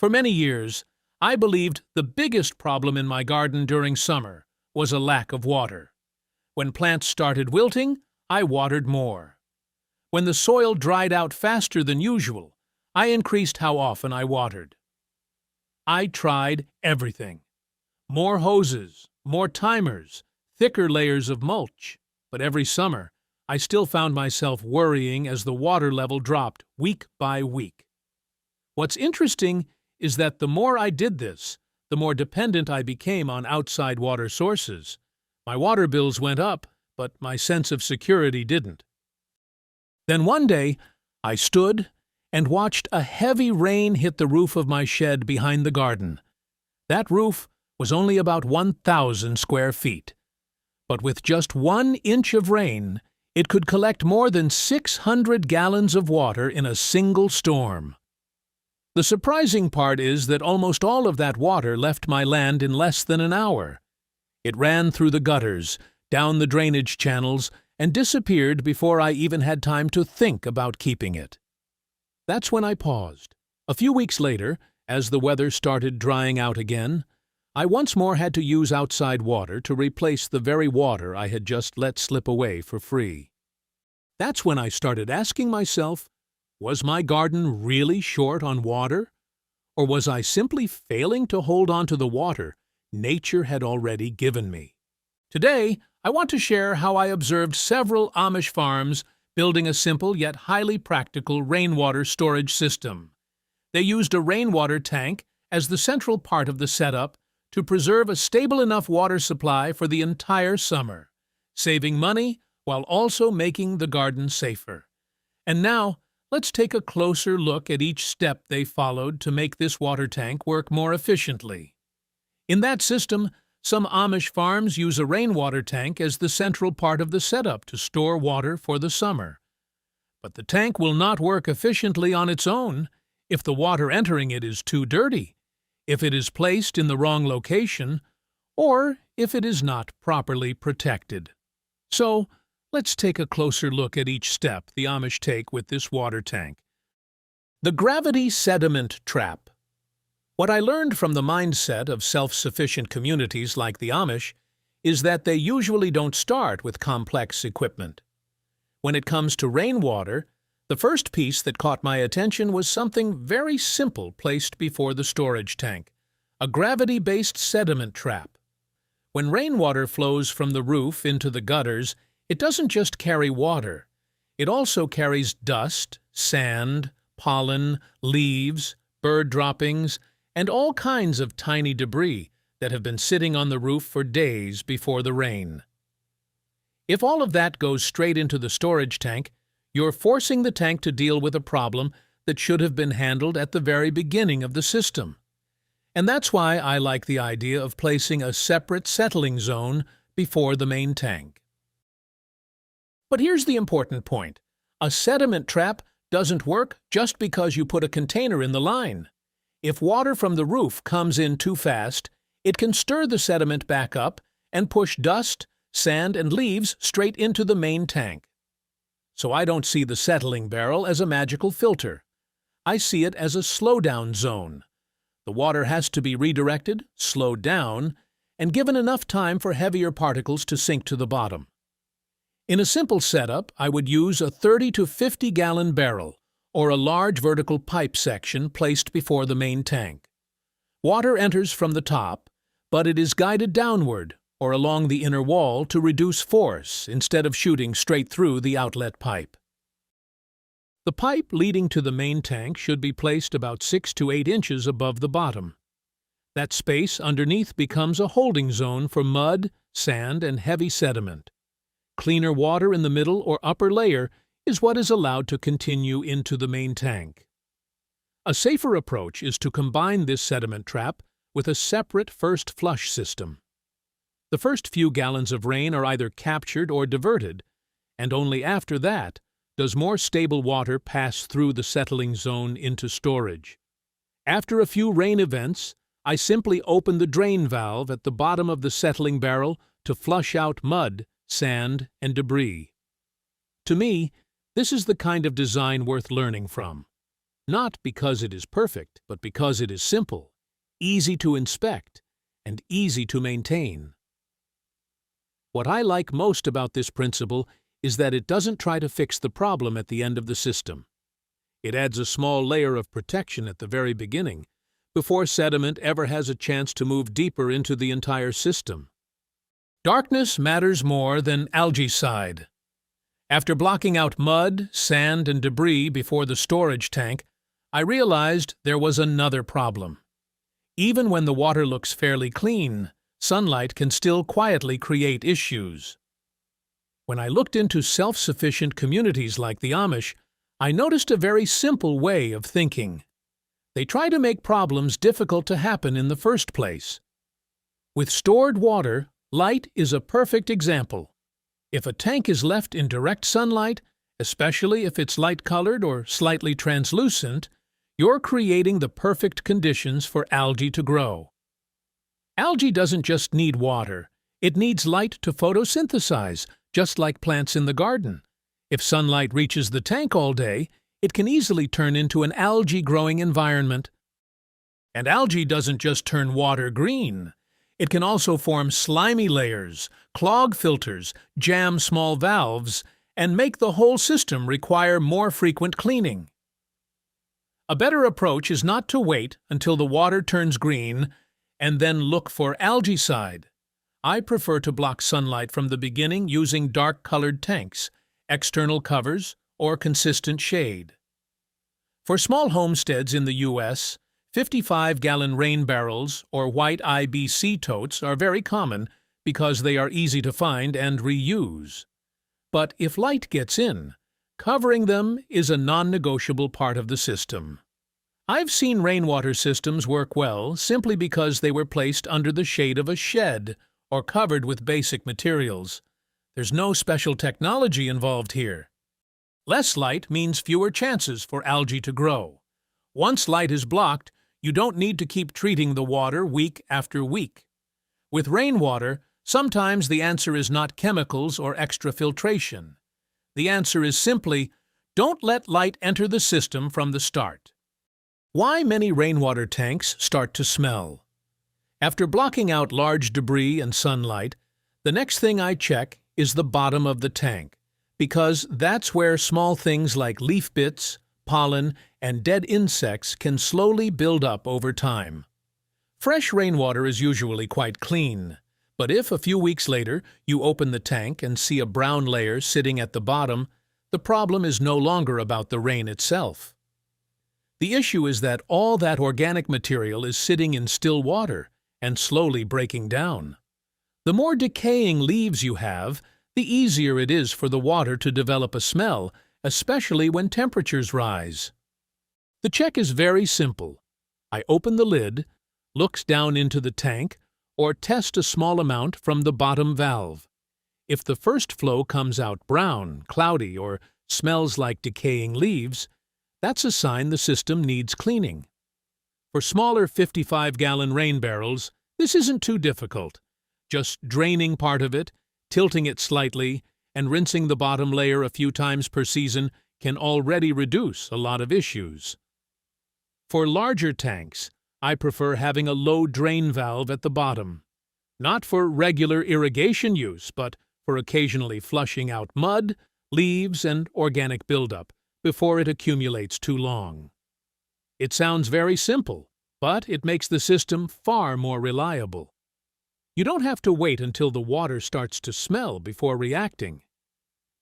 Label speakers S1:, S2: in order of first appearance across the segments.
S1: For many years, I believed the biggest problem in my garden during summer was a lack of water. When plants started wilting, I watered more. When the soil dried out faster than usual, I increased how often I watered. I tried everything. More hoses, more timers, thicker layers of mulch, but every summer, I still found myself worrying as the water level dropped week by week. What's interesting is that the more I did this, the more dependent I became on outside water sources. My water bills went up, but my sense of security didn't. Then one day, I stood and watched a heavy rain hit the roof of my shed behind the garden. That roof was only about 1,000 square feet. But with just 1 inch of rain, it could collect more than 600 gallons of water in a single storm. The surprising part is that almost all of that water left my land in less than an hour. It ran through the gutters, down the drainage channels, and disappeared before I even had time to think about keeping it. That's when I paused. A few weeks later, as the weather started drying out again, I once more had to use outside water to replace the very water I had just let slip away for free. That's when I started asking myself, was my garden really short on water? Or was I simply failing to hold on to the water nature had already given me? Today, I want to share how I observed several Amish farms building a simple yet highly practical rainwater storage system. They used a rainwater tank as the central part of the setup to preserve a stable enough water supply for the entire summer, saving money while also making the garden safer. And now, let's take a closer look at each step they followed to make this water tank work more efficiently. In that system, some Amish farms use a rainwater tank as the central part of the setup to store water for the summer. But the tank will not work efficiently on its own if the water entering it is too dirty, if it is placed in the wrong location, or if it is not properly protected. So, let's take a closer look at each step the Amish take with this water tank. The gravity sediment trap. What I learned from the mindset of self-sufficient communities like the Amish is that they usually don't start with complex equipment. When it comes to rainwater, the first piece that caught my attention was something very simple placed before the storage tank, a gravity-based sediment trap. When rainwater flows from the roof into the gutters, it doesn't just carry water. It also carries dust, sand, pollen, leaves, bird droppings, and all kinds of tiny debris that have been sitting on the roof for days before the rain. If all of that goes straight into the storage tank, you're forcing the tank to deal with a problem that should have been handled at the very beginning of the system. And that's why I like the idea of placing a separate settling zone before the main tank. But here's the important point. A sediment trap doesn't work just because you put a container in the line. If water from the roof comes in too fast, it can stir the sediment back up and push dust, sand, and leaves straight into the main tank. So I don't see the settling barrel as a magical filter. I see it as a slowdown zone. The water has to be redirected, slowed down, and given enough time for heavier particles to sink to the bottom. In a simple setup, I would use a 30 to 50 gallon barrel or a large vertical pipe section placed before the main tank. Water enters from the top, but it is guided downward or along the inner wall to reduce force instead of shooting straight through the outlet pipe. The pipe leading to the main tank should be placed about 6 to 8 inches above the bottom. That space underneath becomes a holding zone for mud, sand, and heavy sediment. Cleaner water in the middle or upper layer is what is allowed to continue into the main tank. A safer approach is to combine this sediment trap with a separate first flush system. The first few gallons of rain are either captured or diverted, and only after that does more stable water pass through the settling zone into storage. After a few rain events, I simply open the drain valve at the bottom of the settling barrel to flush out mud, sand, and debris. To me, this is the kind of design worth learning from. not because it is perfect, but because it is simple, easy to inspect, and easy to maintain. What I like most about this principle is that it doesn't try to fix the problem at the end of the system. It adds a small layer of protection at the very beginning, before sediment ever has a chance to move deeper into the entire system. Darkness matters more than algaecide. After blocking out mud, sand, and debris before the storage tank, I realized there was another problem. Even when the water looks fairly clean, sunlight can still quietly create issues. When I looked into self-sufficient communities like the Amish, I noticed a very simple way of thinking. They try to make problems difficult to happen in the first place. With stored water, light is a perfect example. If a tank is left in direct sunlight, especially if it's light-colored or slightly translucent, you're creating the perfect conditions for algae to grow. Algae doesn't just need water, it needs light to photosynthesize, just like plants in the garden. If sunlight reaches the tank all day, it can easily turn into an algae-growing environment. And algae doesn't just turn water green. It can also form slimy layers, clog filters, jam small valves, and make the whole system require more frequent cleaning. A better approach is not to wait until the water turns green and then look for algaecide. I prefer to block sunlight from the beginning using dark-colored tanks, external covers, or consistent shade. For small homesteads in the U.S., 55-gallon rain barrels or white IBC totes are very common because they are easy to find and reuse. But if light gets in, covering them is a non-negotiable part of the system. I've seen rainwater systems work well simply because they were placed under the shade of a shed or covered with basic materials. There's no special technology involved here. Less light means fewer chances for algae to grow. Once light is blocked, you don't need to keep treating the water week after week. With rainwater, sometimes the answer is not chemicals or extra filtration. The answer is simply, don't let light enter the system from the start. Why many rainwater tanks start to smell? After blocking out large debris and sunlight, the next thing I check is the bottom of the tank, because that's where small things like leaf bits, pollen, and dead insects can slowly build up over time. Fresh rainwater is usually quite clean, but if a few weeks later you open the tank and see a brown layer sitting at the bottom, the problem is no longer about the rain itself. The issue is that all that organic material is sitting in still water and slowly breaking down. The more decaying leaves you have, the easier it is for the water to develop a smell, especially when temperatures rise. The check is very simple. I open the lid, look down into the tank, or test a small amount from the bottom valve. If the first flow comes out brown, cloudy, or smells like decaying leaves, that's a sign the system needs cleaning. For smaller 55-gallon rain barrels, this isn't too difficult. Just draining part of it, tilting it slightly, and rinsing the bottom layer a few times per season can already reduce a lot of issues. For larger tanks, I prefer having a low drain valve at the bottom. Not for regular irrigation use, but for occasionally flushing out mud, leaves, and organic buildup before it accumulates too long. It sounds very simple, but it makes the system far more reliable. You don't have to wait until the water starts to smell before reacting.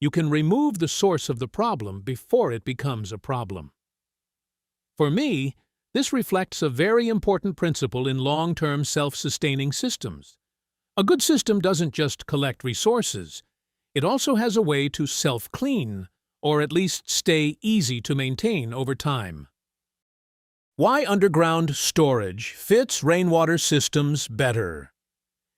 S1: You can remove the source of the problem before it becomes a problem. For me, this reflects a very important principle in long-term self-sustaining systems. A good system doesn't just collect resources. It also has a way to self-clean, or at least stay easy to maintain over time. Why underground storage fits rainwater systems better?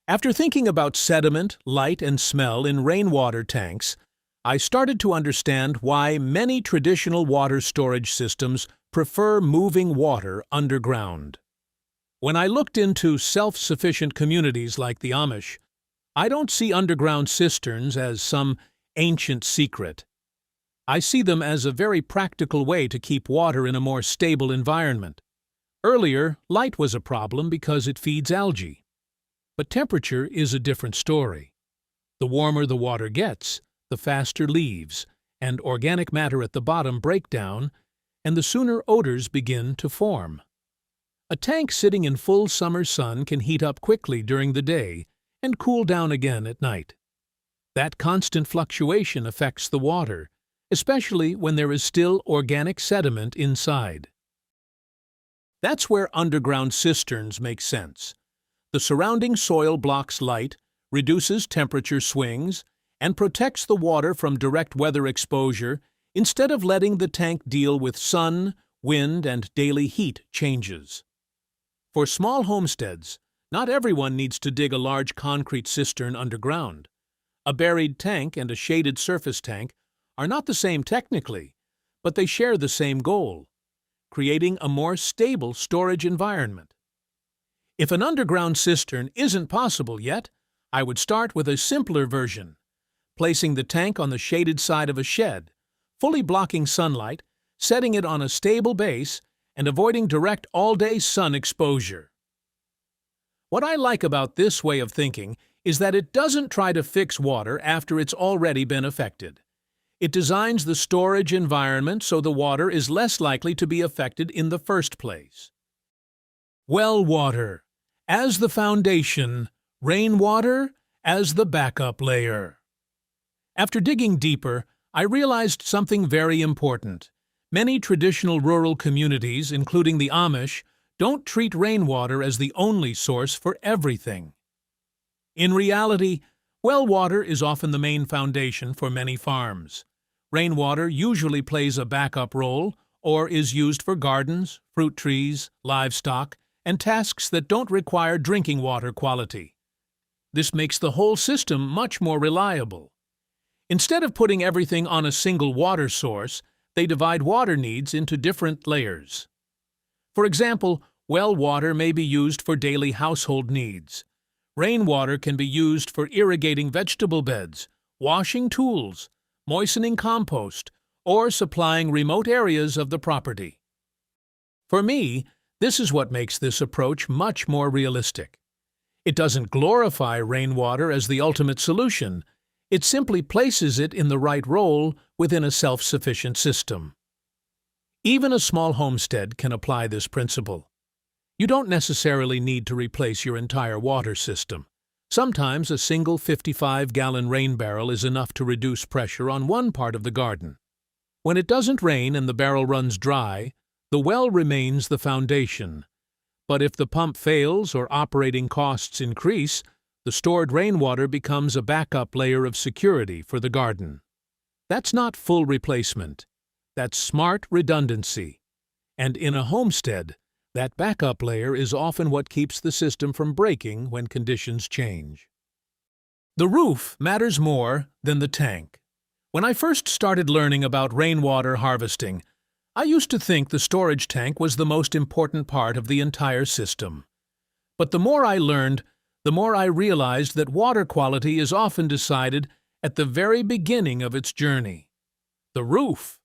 S1: After thinking about sediment, light, and smell in rainwater tanks, I started to understand why many traditional water storage systems prefer moving water underground. When I looked into self-sufficient communities like the Amish, I don't see underground cisterns as some ancient secret. I see them as a very practical way to keep water in a more stable environment. Earlier, light was a problem because it feeds algae. But temperature is a different story. The warmer the water gets, the faster leaves and organic matter at the bottom break down, and the sooner odors begin to form. A tank sitting in full summer sun can heat up quickly during the day and cool down again at night. That constant fluctuation affects the water, especially when there is still organic sediment inside. That's where underground cisterns make sense. The surrounding soil blocks light, reduces temperature swings, and protects the water from direct weather exposure instead of letting the tank deal with sun, wind, and daily heat changes. For small homesteads, not everyone needs to dig a large concrete cistern underground. A buried tank and a shaded surface tank are not the same technically, but they share the same goal: creating a more stable storage environment. If an underground cistern isn't possible yet, I would start with a simpler version, placing the tank on the shaded side of a shed, fully blocking sunlight, setting it on a stable base, and avoiding direct all-day sun exposure. What I like about this way of thinking is that it doesn't try to fix water after it's already been affected. It designs the storage environment so the water is less likely to be affected in the first place. Well water as the foundation, rainwater as the backup layer. After digging deeper, I realized something very important. Many traditional rural communities, including the Amish, don't treat rainwater as the only source for everything. In reality, well water is often the main foundation for many farms. Rainwater usually plays a backup role or is used for gardens, fruit trees, livestock, and tasks that don't require drinking water quality. This makes the whole system much more reliable. Instead of putting everything on a single water source, they divide water needs into different layers. For example, well water may be used for daily household needs. Rainwater can be used for irrigating vegetable beds, washing tools, moistening compost, or supplying remote areas of the property. For me, this is what makes this approach much more realistic. It doesn't glorify rainwater as the ultimate solution. It simply places it in the right role within a self-sufficient system. Even a small homestead can apply this principle. You don't necessarily need to replace your entire water system. Sometimes a single 55-gallon rain barrel is enough to reduce pressure on one part of the garden. When it doesn't rain and the barrel runs dry, the well remains the foundation. But if the pump fails or operating costs increase, the stored rainwater becomes a backup layer of security for the garden. That's not full replacement. That's smart redundancy. And in a homestead, that backup layer is often what keeps the system from breaking when conditions change. The roof matters more than the tank. When I first started learning about rainwater harvesting, I used to think the storage tank was the most important part of the entire system. But the more I learned, the more I realized that water quality is often decided at the very beginning of its journey. The roof.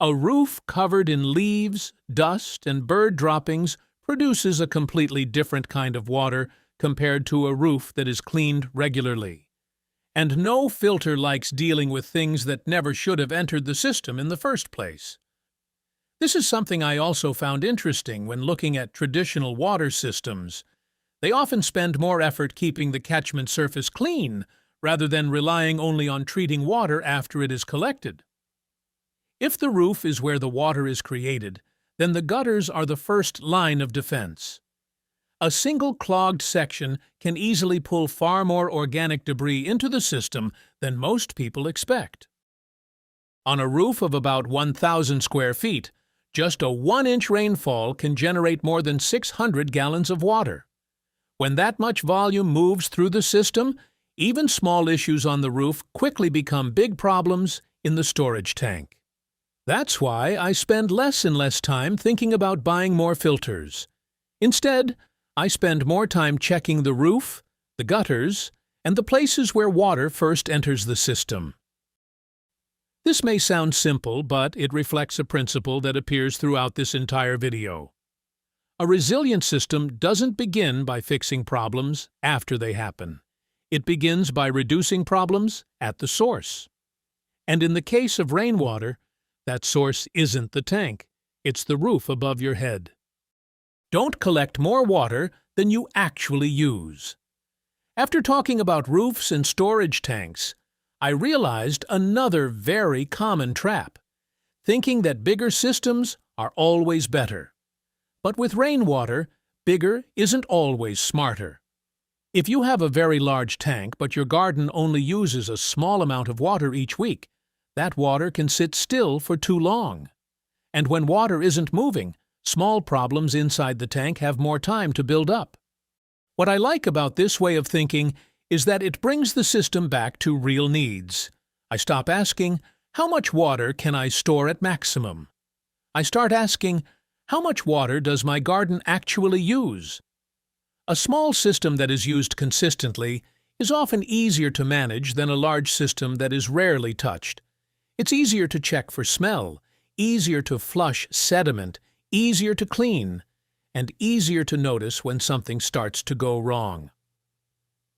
S1: A roof covered in leaves, dust, and bird droppings produces a completely different kind of water compared to a roof that is cleaned regularly. And no filter likes dealing with things that never should have entered the system in the first place. This is something I also found interesting when looking at traditional water systems. They often spend more effort keeping the catchment surface clean rather than relying only on treating water after it is collected. If the roof is where the water is created, then the gutters are the first line of defense. A single clogged section can easily pull far more organic debris into the system than most people expect. On a roof of about 1,000 square feet, just a 1-inch rainfall can generate more than 600 gallons of water. When that much volume moves through the system, even small issues on the roof quickly become big problems in the storage tank. That's why I spend less and less time thinking about buying more filters. Instead, I spend more time checking the roof, the gutters, and the places where water first enters the system. This may sound simple, but it reflects a principle that appears throughout this entire video. A resilient system doesn't begin by fixing problems after they happen. It begins by reducing problems at the source. And in the case of rainwater, that source isn't the tank, it's the roof above your head. Don't collect more water than you actually use. After talking about roofs and storage tanks, I realized another very common trap, thinking that bigger systems are always better. But with rainwater, bigger isn't always smarter. If you have a very large tank but your garden only uses a small amount of water each week, that water can sit still for too long. And when water isn't moving, small problems inside the tank have more time to build up. What I like about this way of thinking is that it brings the system back to real needs. I stop asking, how much water can I store at maximum? I start asking, how much water does my garden actually use? A small system that is used consistently is often easier to manage than a large system that is rarely touched. It's easier to check for smell, easier to flush sediment, easier to clean, and easier to notice when something starts to go wrong.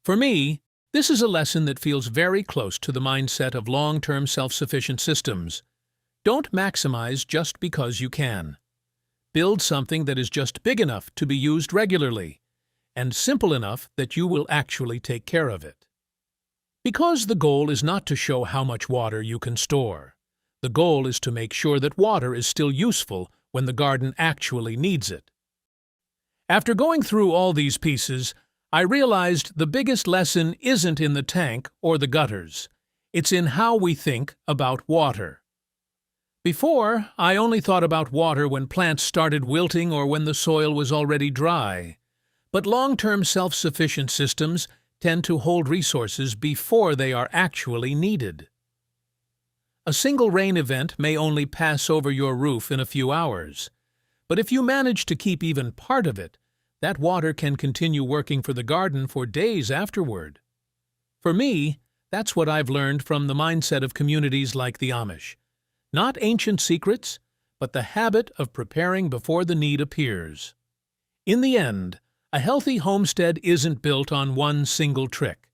S1: For me, this is a lesson that feels very close to the mindset of long-term self-sufficient systems. Don't maximize just because you can. Build something that is just big enough to be used regularly, and simple enough that you will actually take care of it. Because the goal is not to show how much water you can store. The goal is to make sure that water is still useful when the garden actually needs it. After going through all these pieces, I realized the biggest lesson isn't in the tank or the gutters. It's in how we think about water. Before, I only thought about water when plants started wilting or when the soil was already dry. But long-term self-sufficient systems tend to hold resources before they are actually needed. A single rain event may only pass over your roof in a few hours, but if you manage to keep even part of it, that water can continue working for the garden for days afterward. For me, that's what I've learned from the mindset of communities like the Amish. Not ancient secrets, but the habit of preparing before the need appears. In the end, a healthy homestead isn't built on one single trick.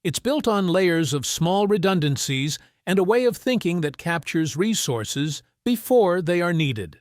S1: It's built on layers of small redundancies and a way of thinking that captures resources before they are needed.